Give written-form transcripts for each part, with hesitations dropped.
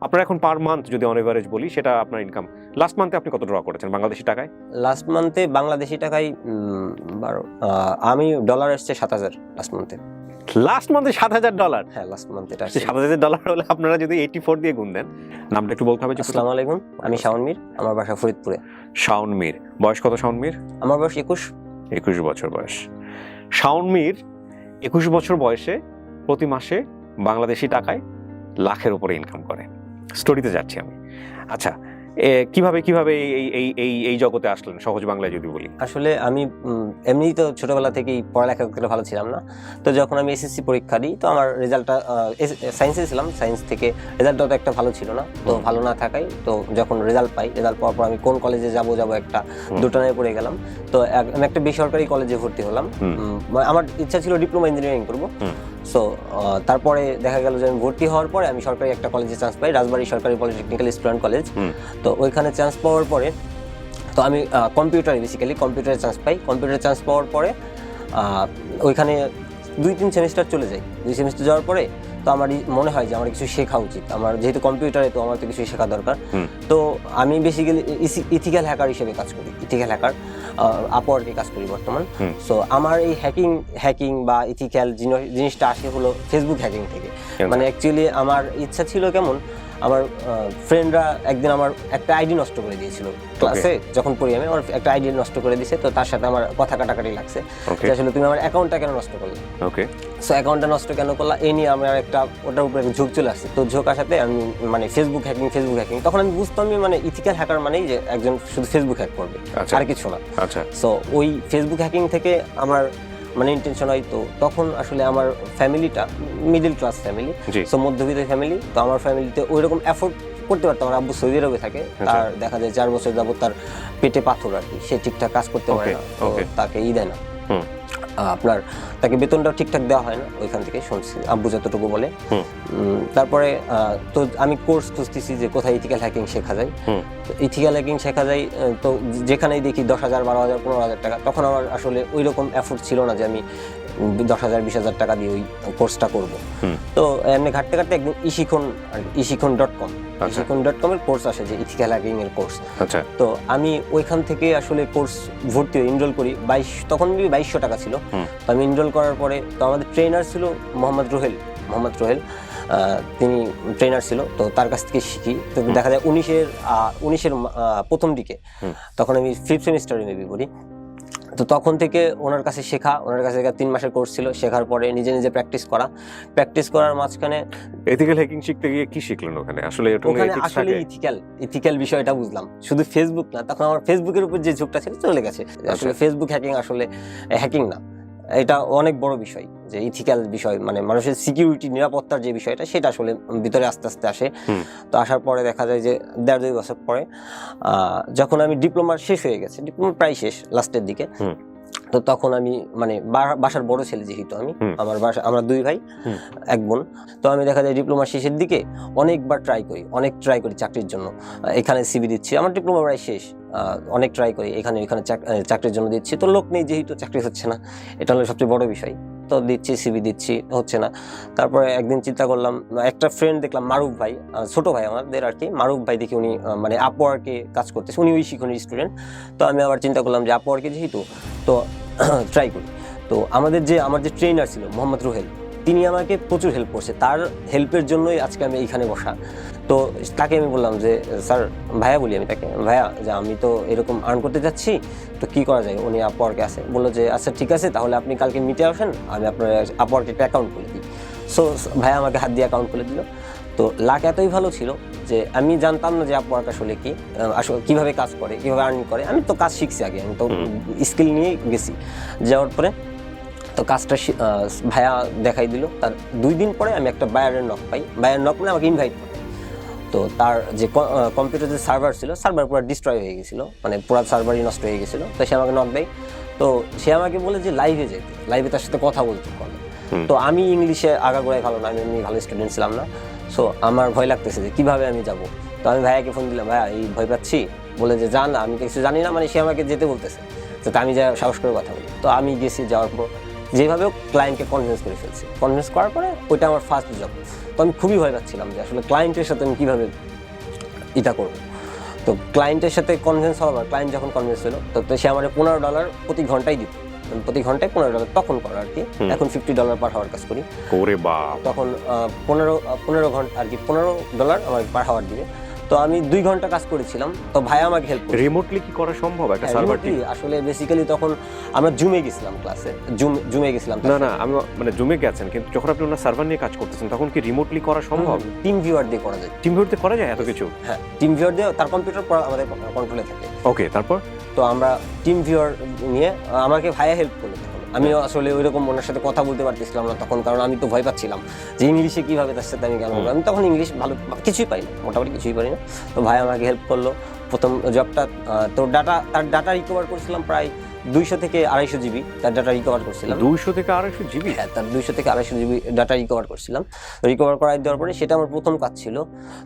আপনার এখন per month যদি অন এভারেজ বলি, সেটা আপনার ইনকাম লাস্ট মান্থে আপনি কত ড্র করেছেন বাংলাদেশি টাকায়? লাস্ট মান্থে বাংলাদেশি টাকায় আমি ডলার এসছে 7,000 লাস্ট মান্থে। লাস্ট মান্থে $7,000? হ্যাঁ, লাস্ট মান্থে এটা $7,000 হলে আপনারা যদি 84 দিয়ে গুণ দেন। নামটা একটু বলতে হবে। আসসালামু আলাইকুম, আমি শাওন মীর, আমার বাসা ফরিদপুরে। শাওন মীর, বয়স কত শাওন মীর? আমার বয়স 21 বছর বয়স। শাওন মীর 21 বছর বয়সে প্রতি মাসে বাংলাদেশি টাকায় লাখের উপরে ইনকাম করে। স্টোরিতে যাচ্ছি আমি। আচ্ছা, কিভাবে এই জগতে আসলেন, সহজ বাংলায় যদি বলি? আসলে আমি এমনিই তো ছোটবেলা থেকেই পড়ালেখা করতে ভালো ছিলাম না। তো যখন আমি এসএসসি পরীক্ষা দিই, তো আমার রেজাল্টটা সায়েন্সে ছিলাম, সায়েন্স থেকে রেজাল্টটা তো একটা ভালো ছিল না। তো ভালো না থাকায় তো যখন রেজাল্ট পাই, রেজাল্ট পাওয়ার পর আমি কোন কলেজে যাব একটা দুটানায় পড়ে গেলাম। তো আমি একটা বেসরকারি কলেজে ভর্তি হলাম। আমার ইচ্ছা ছিল ডিপ্লোমা ইঞ্জিনিয়ারিং করবো। সো তারপরে দেখা গেল যে আমি ভর্তি হওয়ার পরে আমি সরকারি একটা কলেজে চান্স পাই, রাজবাড়ী সরকারি পলিটেকনিক্যাল স্টুডেন্ট কলেজ। তো ওইখানে চান্স পাওয়ার পরে তো আমি কম্পিউটারে চান্স পাই। কম্পিউটারে চান্স পাওয়ার পরে ওইখানে 2-3 সেমিস্টার চলে যায়। 2 সেমিস্টার যাওয়ার পরে তো আমার মনে হয় যে আমার কিছু শেখা উচিত। আমার যেহেতু কম্পিউটারে, তো আমার তো কিছু শেখা দরকার। তো আমি বেসিক্যালি ইথিক্যাল হ্যাকার হিসেবে কাজ করি। ইথিক্যাল হ্যাকার আপওয়ার্কে কাজ করি বর্তমান। সো আমার এই হ্যাকিং বা ইথিক্যাল জিনিসটা আসে হলো ফেসবুক হ্যাকিং থেকে। মানে অ্যাকচুয়ালি আমার ইচ্ছা ছিল কেমন, আমার ফ্রেন্ডরা একদিন আমার একটা আইডি নষ্ট করে দিয়েছিল ক্লাসে যখন পড়ি আমি। আমার একটা আইডি নষ্ট করে দিয়েছে, তো তার সাথে আমার কথা কাটাকাটি লাগছে যে আসলে তুমি আমার অ্যাকাউন্টটা কেন নষ্ট করলে। সো অ্যাকাউন্টটা নষ্ট কেন করলা, এই নিয়ে আমার একটা ওটার উপরে ঝোঁক চলে আসছে। তো ঝোঁক আসাতে আমি মানে ফেসবুক হ্যাকিং তখন আমি বুঝতাম মানে ইথিক্যাল হ্যাকার মানেই যে একজন শুধু ফেসবুক হ্যাক করবে, আর কিছু না। সো ওই ফেসবুক হ্যাকিং থেকে আমার মানে ইন্টেনশন হয়। তো তখন আসলে আমার ফ্যামিলিটা মিডল ক্লাস ফ্যামিলি, সো মধ্যবিত্ত ফ্যামিলি। তো আমার ফ্যামিলিতে ওই রকম এফোর্ড করতে পারতাম। আমার আব্বু সৌদি আরবে থাকে, তার দেখা যায় 4 বছর যাবত তার পেটে পাথর আর কি, সে ঠিকঠাক কাজ করতে পারে না, তাকে দেয় না, আপনার তাকে বেতনটাও ঠিকঠাক দেওয়া হয় না। ওইখান থেকে শুনছি আব্বু যতটুকু বলে। তারপরে তো আমি কোর্স খুঁজতেছি যে কোথায় ইথিক্যাল হ্যাকিং শেখা যায়। ইথিক্যাল হ্যাকিং শেখা যায় তো যেখানেই দেখি 10,000, 12,000, 15,000 টাকা। তখন আমার আসলে ওই রকম এফোর্ট ছিল না যে আমি 10,000, 20,000 টাকা দিয়ে ওই কোর্সটা করব। তো এমনি ঘাটতে একদিন ইশিখন.com এর কোর্স আসে, যে ইথিক্যাল হ্যাকিং এর কোর্স। তো আমি ওইখান থেকে আসলে কোর্স ভর্তি হয়ে এনরোল করি। তখন 2200 টাকা ছিল। তো আমি এনরোল করার পরে তো আমাদের ট্রেনার ছিল মোহাম্মদ রোহেল, তিনি ট্রেনার ছিল। তো তার কাছ থেকে শিখি। তো দেখা যায় 19-এর প্রথম দিকে, তখন আমি 5th সেমিস্টারে মেবি পড়ি। তো তখন থেকে ওনার কাছে 3 মাসের কোর্স ছিল। শেখার পরে নিজে প্র্যাকটিস করার মাঝখানে এথিক্যাল হ্যাকিং শিখতে গিয়ে কি শিখলেন ওখানে? আসলে ইথিক্যাল বিষয়টা বুঝলাম। শুধু ফেসবুক না, তখন আমার ফেসবুকের উপর যে ঝোঁকটা ছিল চলে গেছে। আসলে ফেসবুক হ্যাকিং আসলে হ্যাকিং না, এটা অনেক বড় বিষয়। যে ইথিক্যাল বিষয় মানে মানুষের সিকিউরিটি, নিরাপত্তার যে বিষয়টা, সেটা আসলে ভিতরে আস্তে আস্তে আসে। তো আসার পরে দেখা যায় যে 1.5-2 বছর পরে যখন আমি ডিপ্লোমা শেষ হয়ে গেছে, ডিপ্লোমা প্রায় শেষ লাস্টের দিকে, তো তখন আমি মানে বাসার বড় ছেলে যেহেতু আমি, আমরা 2 ভাই 1 বোন। তো আমি দেখা যায় ডিপ্লোমা শেষের দিকে অনেকবার অনেক ট্রাই করি চাকরির জন্য। এখানে সিভি দিচ্ছি, আমার ডিপ্লোমা প্রায় শেষ, অনেক ট্রাই করি, এখানে চাকরির জন্য দিচ্ছি। তো লোক নেই যেহেতু, চাকরি হচ্ছে না, এটা হলো সবচেয়ে বড় বিষয়। তো সিভি দিচ্ছি, হচ্ছে না। তারপরে একদিন চিন্তা করলাম, একটা ফ্রেন্ড দেখলাম, মারুফ ভাই, ছোট ভাই আমাদের আর কি, মারুফ ভাই দেখি উনি মানে আপওয়ার্কে কাজ করতেছে, উনি ওই শিখনের স্টুডেন্ট। তো আমি আবার চিন্তা করলাম যে আপওয়ার্কে যেহেতু, তো ট্রাই করি। তো আমার যে ট্রেনার ছিল মোহাম্মদ রোহেল, তিনি আমাকে প্রচুর হেল্প করছে। তার হেল্পের জন্যই আজকে আমি এইখানে বসা। তো তাকে আমি বললাম যে স্যার, ভাইয়া বলি আমি তাকে, ভাইয়া যে আমি তো এরকম আর্ন করতে যাচ্ছি, তো কি করা যায়? উনি আপওয়ার্কে আছে, বললো যে আচ্ছা ঠিক আছে, তাহলে আপনি কালকে মিটে আসেন, আমি আপনার আপওয়ার্কে একটা অ্যাকাউন্ট খুলে দিই। সো ভাইয়া আমাকে হাত দিয়ে অ্যাকাউন্ট খুলে দিল। তো লাক এতই ভালো ছিল যে আমি জানতাম না যে আপওয়ার্ক আসলে কি, আসলে কিভাবে কাজ করে, কিভাবে আর্ন করে। আমি তো কাজ শিখছি আগে, আমি তো স্কিল নিয়ে গেছি। যাওয়ার পরে তো কাজটা ভাইয়া দেখাই দিল। তার 2 দিন পরে আমি একটা বায়ারের নক পাই। বায়ার নক মানে আমাকে ইনভাইট করে। তো তার যে কম্পিউটার যে সার্ভার ছিল, সার্ভার পুরো ডিস্ট্রয় হয়ে গেছিল, মানে পুরো সার্ভারই নষ্ট হয়ে গেছিল। তো সে আমাকে নক দেয়। তো সে আমাকে বলে যে লাইভে তার সাথে কথা বলতে হবে। তো আমি ইংলিশে আগাগোড়াই ভালো না, আমি এমনি ভালো স্টুডেন্ট ছিলাম না। সো আমার ভয় লাগতেছে যে কিভাবে আমি যাব। তো আমি ভাইয়াকে ফোন দিলাম, ভাইয়া এই ভয় পাচ্ছি, বলে যে না আমি কিছু জানি না, মানে সে আমাকে যেতে বলতেছে, তো আমি যা সাহস করে কথা বলি। তো আমি গেছি, যাওয়ার পর যেভাবেও ক্লায়েন্টকে কনভিন্স করে ফেলছি। কনভিন্স করার পরে ওইটা আমার ফার্স্ট জব। তো আমি খুবই ভয় পাচ্ছিলাম যে আসলে ক্লায়েন্টের সাথে আমি কীভাবে এটা করবো। তো ক্লায়েন্টের সাথে কনভিন্স হওয়ার পর ক্লায়েন্ট যখন কনভিন্স হলো তো সে আমার $15 প্রতি ঘন্টায় দিত। প্রতি ঘন্টায় $15 তখন করা আর কি। এখন $50 পার হাওয়ার কাজ করি। ওরে বাপ! তখন 15 ঘন্টা আর কি $15 আমার পার হাওয়ার দিবে। তো আমি 2 ঘন্টা কাজ করেছিলাম। তো ভাই আমাকে হেল্প করে। রিমোটলি কি করা সম্ভব একটা সার্ভার টিম? আসলে বেসিক্যালি তখন আমরা জুমে গেছিলাম ক্লাসে, জুমে গেছিলাম। না আমি মানে জুমে গেছেন, কিন্তু যখন আপনি ওনার সার্ভার নিয়ে কাজ করতেছেন তখন কি রিমোটলি করা সম্ভব? টিম ভিউয়ার দিয়ে করা যায়। টিম ভিউয়ার দিয়ে করা যায় এত কিছু? হ্যাঁ, টিম ভিউয়ার দিয়ে তার কম্পিউটার আমাদের কন্ট্রোলে থাকে। ওকে, তারপর? তো আমরা টিম ভিউয়ার নিয়ে আমাকে ভাইয়া হেল্প করলো। আমিও আসলে ওইরকম ওনার সাথে কথা বলতে পারতেছিলাম না তখন, কারণ আমি তো ভয় পাচ্ছিলাম যে ইংলিশে কিভাবে তার সাথে আমি কেন বলবো। আমি তখন ইংলিশ ভালো কিছুই পারি না, মোটামুটি কিছুই পারি না। তো ভাই আমাকে হেল্প করলো। প্রথম জবটা তো তার ডাটা রিকভার করছিলাম প্রায় 200 থেকে 250 জিবি তার ডাটা রিকভার করছিলাম। 200 থেকে 250 জিবি? হ্যাঁ, তার 200 থেকে 250 জিবি ডাটা রিকভার করছিলাম। রিকভার করাই দেওয়ার পরে সেটা আমার প্রথম কাজ ছিল।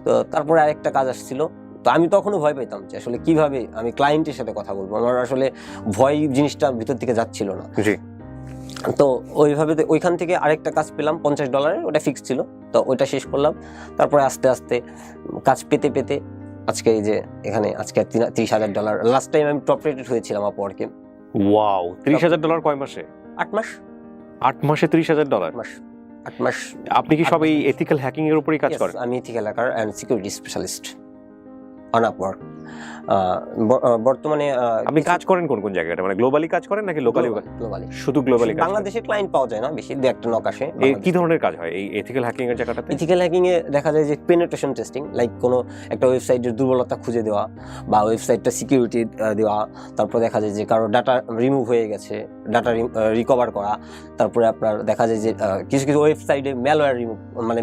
তো তারপরে আরেকটা কাজ আসছিল। তো আমি তখনও ভয় পেতাম যে আসলে কিভাবে আমি ক্লায়েন্টের সাথে কথা বলবো। আমার আসলে ভয় জিনিসটা ভিতর থেকে যাচ্ছিল না। জি। তো ওইভাবে ওইখান থেকে আরেকটা কাজ পেলাম $50, ওটা ফিক্স ছিল। তো ওইটা শেষ করলাম। তারপরে আস্তে আস্তে কাজ পেতে পেতে আজকে এই যে এখানে আজকে $30,000। লাস্ট টাইম আমি টপ রেটেড হয়েছিলাম আপওয়ার্কে। ওয়াও! $30,000 কয় মাসে? 8 মাস। 8 মাসে $30,000? 8 মাস। আপনি কি সব এই এথিক্যাল হ্যাকিং এর উপরই কাজ করেন? আমি ethical hacker and security specialist on Upwork. বর্তমানে আপনি কাজ করেন কোন কোন জায়গায়? মানে গ্লোবালি কাজ করেন নাকি লোকালি? গ্লোবালি। শুধু গ্লোবালি কাজ? বাংলাদেশে ক্লায়েন্ট পাওয়া যায় না বেশি, দু একটা নক আসে। এই কি ধরনের কাজ হয় এই এথিক্যাল হ্যাকিং এর জায়গাটাতে? এথিক্যাল হ্যাকিং এ দেখা যায় যে পেনিট্রেশন টেস্টিং, লাইক কোনো একটা ওয়েবসাইটের দুর্বলতা খুঁজে দেওয়া বা ওয়েবসাইটটা সিকিউরিটি দেওয়া। তারপর দেখা যায় যে কারো ডাটা রিমুভ হয়ে গেছে, ডাটা রিকভার করা। তারপরে আপনার দেখা যায় যে কিছু কিছু ওয়েবসাইটে ম্যালওয়্যার মানে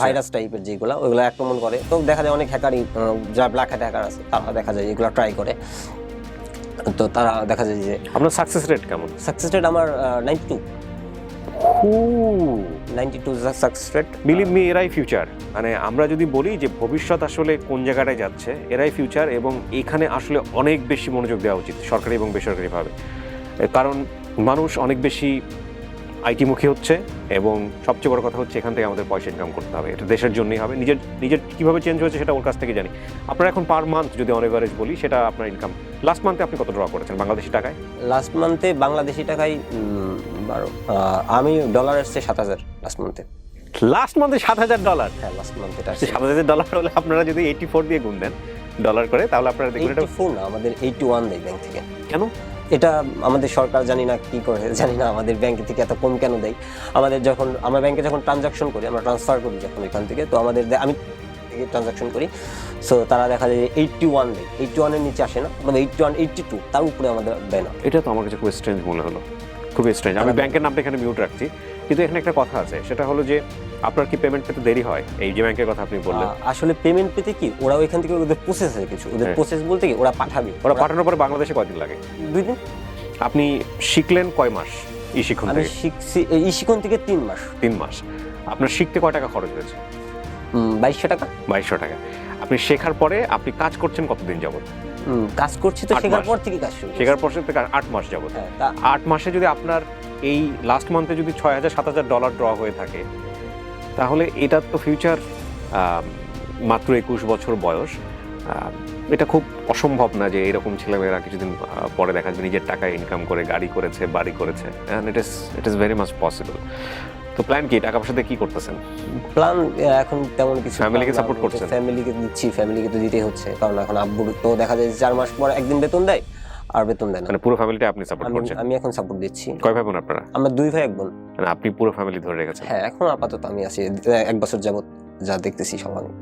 ভাইরাস টাইপের যেগুলো ওইগুলো আক্রমণ করে। তো দেখা যায় অনেক হ্যাকারই যারা ব্ল্যাক হ্যাট হ্যাকার আছে তারা দেখা যায় এগুলো ট্রাই করে। তো তারা দেখা যায় যে আপনার সাকসেস রেট কেমন? সাকসেস রেট আমার 92 সাকসেস রেট। বিলিভ মি, এরাই ফিউচার। মানে আমরা যদি বলি যে ভবিষ্যৎ আসলে কোন জায়গাটায় যাচ্ছে, এরাই ফিউচার। এবং এখানে আসলে অনেক বেশি মনোযোগ দেওয়া উচিত সরকারি এবং বেসরকারিভাবে, কারণ মানুষ অনেক বেশি আইটিমুখী হচ্ছে এবং সবচেয়ে বড় কথা হচ্ছে এখান থেকে আমাদের পয়সা ইনকাম করতে হবে। এটা দেশের জন্যই হবে। নিজের কীভাবে চেঞ্জ হয়েছে সেটা ওর কাছ থেকে জানি। আপনার এখন পার মান্থ যদি অন এভারেজ বলি, সেটা আপনার ইনকাম লাস্ট মান্থে আপনি কত ড্র করেছেন বাংলাদেশি টাকায়? লাস্ট মান্থে বাংলাদেশি টাকায় 12 আমি ডলার এসছে 7,000 লাস্ট মান্থে। লাস্ট মান্থে $7,000? হ্যাঁ, লাস্ট মান্থে $7,000 হলে আপনারা যদি 84 দিয়ে গুণ দেন ডলার করে, তাহলে আপনারা দেখবেন এটা 84 না, আমাদের 81 দেয় ব্যাংক থেকে। কেন? এটা আমাদের সরকার জানি না কি করে, জানি না আমাদের ব্যাংক থেকে এত কম কেন দেয়। আমাদের যখন আমরা ব্যাংকে যখন ট্রানজাকশন করি, আমরা ট্রান্সফার করি যখন এখান থেকে, তো আমাদের আমি ট্রানজাকশন করি। সো তারা দেখা যায় 81 দেয়। 81 এর নিচে আসে না, তবে 81 82 তার উপরে আমাদের দেয় না। এটা তো আমার কাছে খুব স্ট্রেঞ্জ মনে হলো, খুবই স্ট্রেঞ্জ। আমি ব্যাংকের নামটা এখানে মিউট রাখছি, কিন্তু এখানে একটা কথা আছে, সেটা হলো যে আপনার কি পেমেন্ট পেতে দেরি হয়? এই যে ব্যাংকের কথা আপনি বললেন, আসলে পেমেন্ট পেতে কি ওরা ওইখান থেকে ওদের প্রসেস আছে কিছু, ওদের প্রসেস বলতে কি ওরা পাঠাবে। ওরা পাঠানোর পরে বাংলাদেশে কয়দিন লাগে? 2 দিন। আপনি শিখলেন কয় মাস ই শিখন থেকে? আমি শিখছি ই শিখন থেকে 3 মাস। 3 মাস। আপনার শিখতে কয় টাকা খরচ হয়েছে? 2200 টাকা। 2200 টাকা। আপনি শেখার পরে আপনি কাজ করছেন কতদিন যাবত? কাজ করছি তো শেখার পর থেকে কাজ শুরু। শেখার পর থেকে 8 মাস যাবত। 8 মাসে যদি আপনার এই লাস্ট মান্থে যদি $6,000-7,000 ড্র হয়ে থাকে, তাহলে এটা তো ফিউচার। মাত্র 21 বছর বয়স, এটা খুব অসম্ভব না যে এরকম ছেলেমেয়েরা কিছুদিন পরে দেখা যাবে নিজের টাকায় ইনকাম করে গাড়ি করেছে, বাড়ি করেছে। And it is very much possible. তো প্ল্যান কি? টাকা পয়সাতে কি করতেছেন? প্ল্যান এখন তেমন কিছু। ফ্যামিলিকে সাপোর্ট করছেন? ফ্যামিলিকে দিচ্ছি, ফ্যামিলিকে তো দিতেই হচ্ছে, কারণ এখন আব্বুর তো দেখা যায় 4 মাস পর একদিন বেতন দেয় আর বেতন দেয় না। মানে পুরো ফ্যামিলিটা আপনি সাপোর্ট করছেন? আমি এখন সাপোর্ট দিচ্ছি। কয় ভাই বোন আপনারা? আমরা 2 ভাই 1 বোন। মানে আপনি পুরো ফ্যামিলি ধরে রেখেছেন? হ্যাঁ, এখন আপাতত আমি আছি 1 বছর যাবত যা দেখতেছি সব আমি।